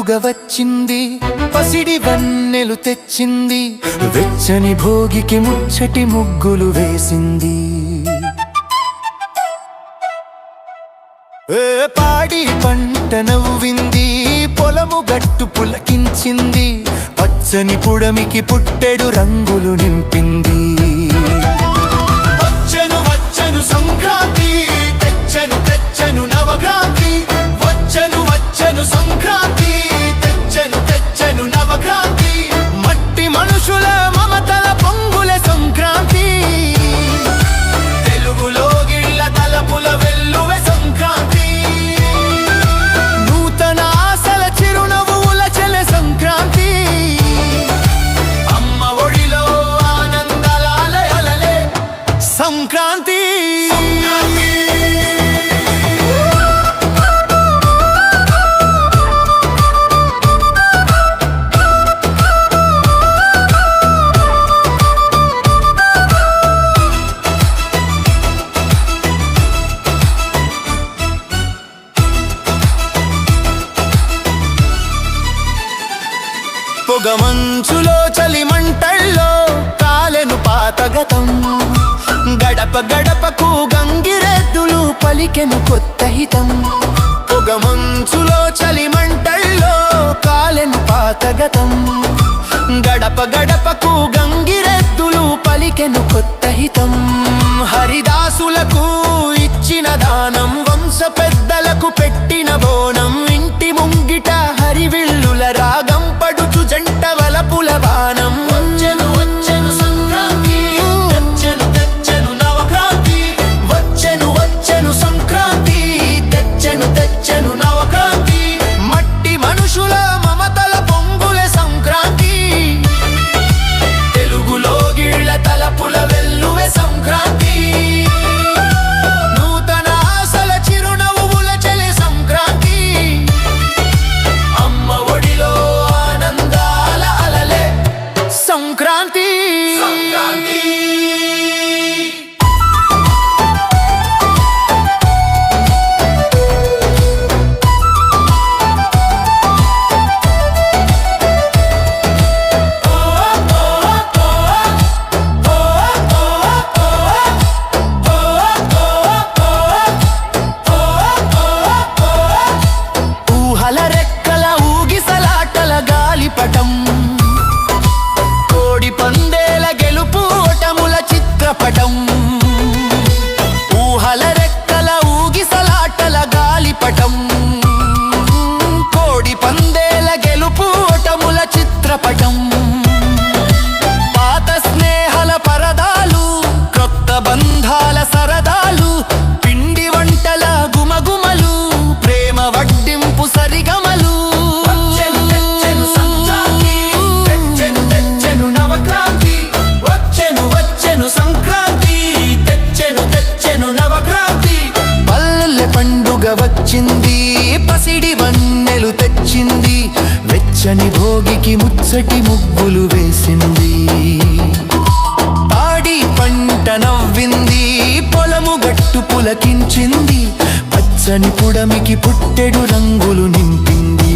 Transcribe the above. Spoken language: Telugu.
పండుగ వచ్చింది, పసిడి వన్నెలు తెచ్చింది, వెచ్చని భోగికి ముచ్చటి ముగ్గులు వేసింది. పాడి పంట నవ్వింది, పొలము గట్టు పులకించింది, పచ్చని పుడమికి పుట్టెడు రంగులు నింపింది. వచ్చెను వచ్చెను సంక్రాంతి, తెచ్చెను తెచ్చెను నవక్రాంతి. వచ్చెను వచ్చెను సంక్రాంతి, తెచ్చెను తెచ్చెను నవక్రాంతి. మట్టి మనుషుల మమతల పొంగుల సంక్రాంతి, తెలుగులో గిళ్ళ తలపుల వెల్లువె సంక్రాంతి. నూతన ఆశల చిరునవ్వుల చెలె సంక్రాంతి, అమ్మ ఒడిలో ఆనందాల అలయలలే సంక్రాంతి. పొగమంచులో చలిమంటల్లో కాలెను పాతగతం, గడప గడపకు గంగిరెద్దులు పలికెను కొత్త హితం. పొగమంచులో చలిమంటల్లో కాలెను పాతగతం, గడప గడపకు గంగిరెద్దులు పలికెను కొత్త హితం. హరిదాసులకు ఇచ్చిన దానం, వంశ పెద్దలకు పెట్టిన బోనం, ఇంటి ముంగిట హరివిల్లుల రాగం పడుచు జంట వలపుల బాణం. వచ్చెను వచ్చెను సంక్రాంతి, తెచ్చెను తెచ్చెను నవక్రాంతి. వచ్చెను వచ్చెను సంక్రాంతి, తెచ్చెను తెచ్చెను నవక్రాంతి. మట్టి మనుషుల మమతల పొంగుల సంక్రాంతి, తెలుగులో గిళ్ళ తలపుల వెల్లువె సంక్రాంతి. నూతన ఆశల చిరునవ్వుల చెలె సంక్రాంతి, అమ్మ ఒడిలో ఆనందాల అలలే సంక్రాంతి. సంక్రాంతి ఊహల రెక్కల ఊగిసలాటల గాలిపటం, కోడి పందేల గెలుపు ఓటముల చిత్రపటం. ఊహల రెక్కల ఊగిసలాటల గాలిపటం, కోడి పందేల గెలుపు ఓటముల చిత్రపటం. పాత స్నేహల పరదాలు, క్రొత్త బంధాల సరదాలు, పిండి వంటల గుమగుమలు, ప్రేమ వడ్డింపు సరిగమలు. వచ్చెను తెచ్చెను సంక్రాంతి, తెచ్చెను తెచ్చెను నవక్రాంతి. వచ్చెను వచ్చెను సంక్రాంతి, తెచ్చెను తెచ్చెను నవక్రాంతి. పల్లె పండుగ వచ్చింది, పసిడి వన్నెలు తెచ్చింది, వెచ్చని భోగికి ముచ్చటి ముగ్గులు వేసింది. పాడి పంట నవ్వింది, పొలము గట్టు పులకించింది, పచ్చని పుడమికి పుట్టెడు రంగులు నింపింది.